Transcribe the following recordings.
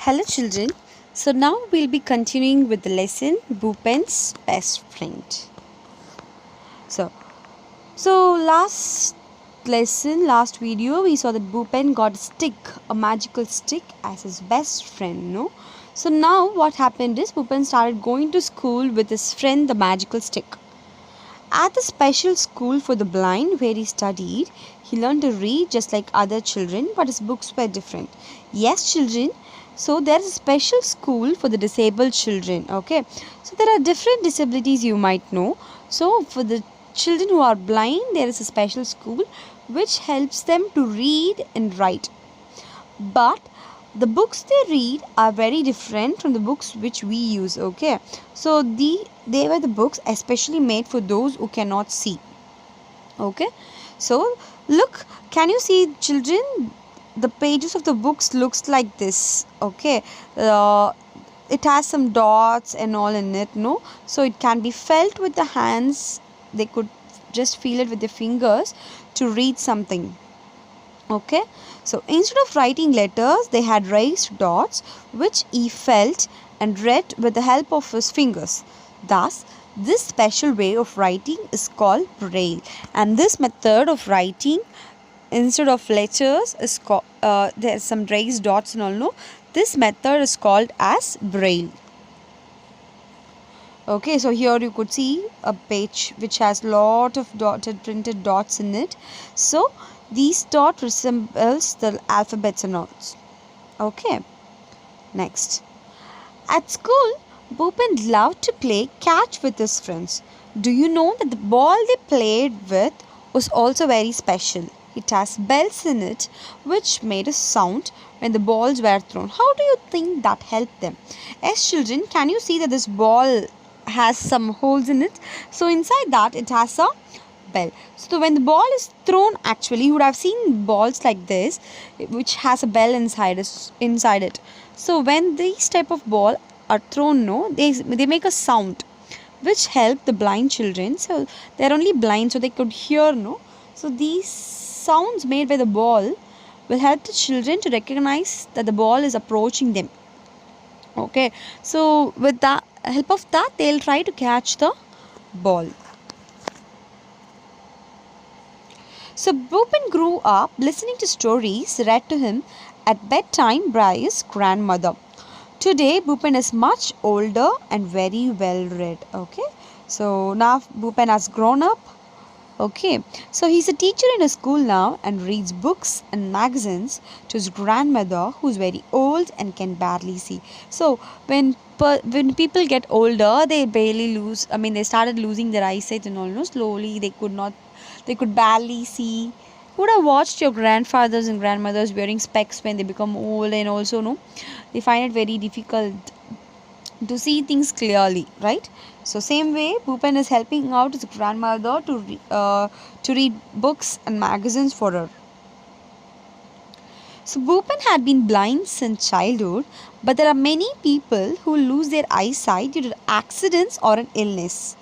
Hello children, so now we'll be continuing with the lesson Bhupen's best friend. So last video we saw that Bhupen got a magical stick as his best friend, no? So now what happened is Bhupen started going to school with his friend the magical stick. At the special school for the blind where he studied, he learned to read just like other children, but his books were different. Yes, children, so there is a special school for the disabled children. Okay, so there are different disabilities you might know. So for the children who are blind, there is a special school which helps them to read and write. But the books they read are very different from the books which we use. Okay, so they were the books especially made for those who cannot see. Okay, so look, can you see children? The pages of the books looks like this. Okay, it has some dots and all in it, no? So it can be felt with the hands. They could just feel it with their fingers to read something. Okay, so instead of writing letters, they had raised dots which he felt and read with the help of his fingers. Thus, this special way of writing is called Braille, and this method of writing instead of letters is called there's some raised dots and all, no? This method is called as Braille. Okay, so here you could see a page which has lot of printed dots in it. So these dots resembles the alphabets and all. Okay, next. At school, Bhupen loved to play catch with his friends. Do you know that the ball they played with was also very special? It has bells in it which made a sound when the balls were thrown. How do you think that helped them? As children, can you see that this ball has some holes in it? So inside that it has a bell. So when the ball is thrown, actually you would have seen balls like this which has a bell inside it. So when these type of ball are thrown, no, they make a sound which help the blind children. So they are only blind, so they could hear, no? So these sounds made by the ball will help the children to recognize that the ball is approaching them. Okay, so with the help of that, they'll try to catch the ball. So Bhupen grew up listening to stories read to him at bedtime by his grandmother. Today, Bhupen is much older and very well read. Okay, so now Bhupen has grown up. Okay, so he's a teacher in a school now and reads books and magazines to his grandmother who's very old and can barely see. So when people get older, they they started losing their eyesight and almost slowly they could barely see. You would have watched your grandfathers and grandmothers wearing specs when they become old, and also they find it very difficult to see things clearly, right? So same way Bhupen is helping out his grandmother to read books and magazines for her. So Bhupen had been blind since childhood, but there are many people who lose their eyesight due to accidents or an illness.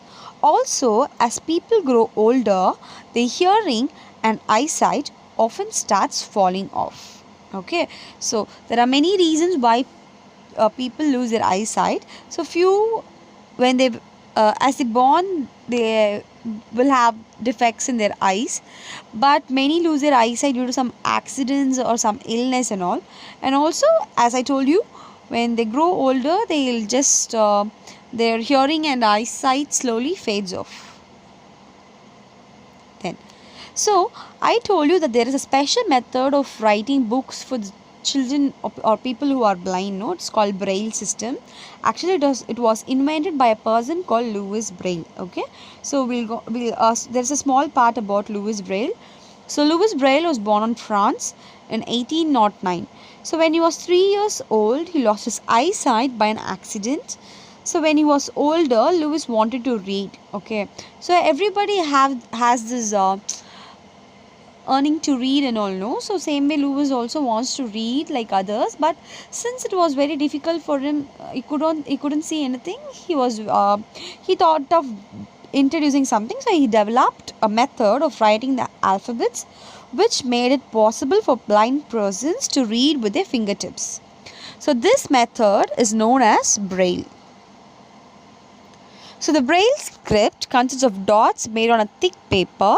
Also, as people grow older, their hearing and eyesight often starts falling off. Okay, so there are many reasons why people lose their eyesight. So few, when they as they born, they will have defects in their eyes, but many lose their eyesight due to some accidents or some illness and all. And also, as I told you, when they grow older, they'll just their hearing and eyesight slowly fades off. Then, so I told you that there is a special method of writing books for the children or people who are blind, no? It's called Braille system. Actually it was invented by a person called Louis Braille. Okay, so there's a small part about Louis Braille. So Louis Braille was born in France in 1809. So when he was 3 years old, he lost his eyesight by an accident. So when he was older, Louis wanted to read. Okay, so everybody has this earning to read and all, no? So same way Louis also wants to read like others, but since it was very difficult for him, he couldn't see anything. He thought of introducing something, so he developed a method of writing the alphabets which made it possible for blind persons to read with their fingertips. So this method is known as Braille. So the Braille script consists of dots made on a thick paper.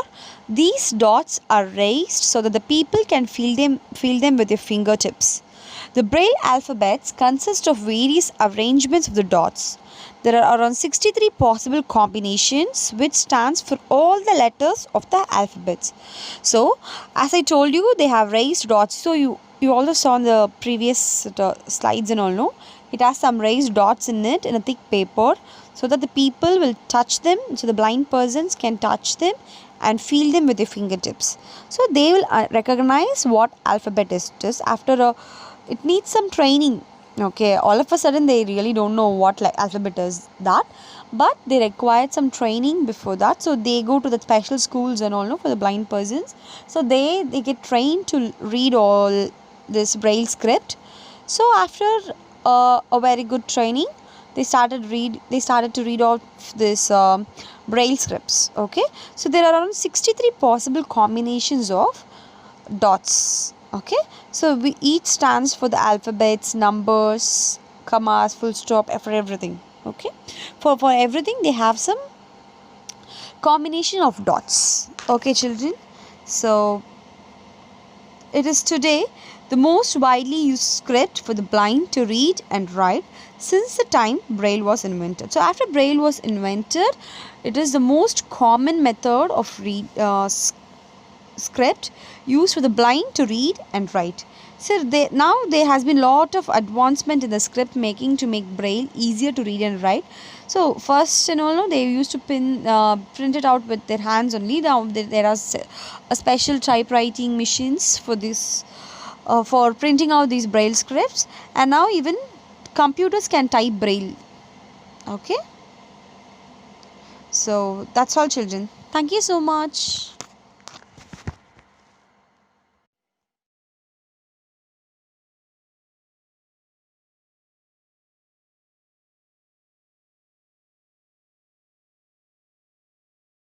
These dots are raised so that the people can feel them with their fingertips. The Braille alphabets consist of various arrangements of the dots. There are around 63 possible combinations which stands for all the letters of the alphabets. So as I told you, they have raised dots. So you also saw in the previous slides and all, no? It has some raised dots in it in a thick paper so that the people will touch them, so the blind persons can touch them and feel them with their fingertips. So they will recognize what alphabet is this. It needs some training. Okay, all of a sudden they really don't know what alphabet is that, but they required some training before that. So they go to the special schools and all, no, for the blind persons. So they get trained to read all this Braille script. So after a very good training, they started to read out this Braille scripts. Okay, so there are around 63 possible combinations of dots. Okay, so each stands for the alphabets, numbers, commas, full stop, for everything. Okay, for everything they have some combination of dots. Okay, children, so it is today the most widely used script for the blind to read and write since the time Braille was invented. So after Braille was invented, it is the most common method of script used for the blind to read and write. So now there has been lot of advancement in the script making to make Braille easier to read and write. So first, they used to print it out with their hands only. Now there are a special typewriting machines for this, for printing out these Braille scripts, and now even computers can type Braille. Okay, so that's all, children. Thank you so much.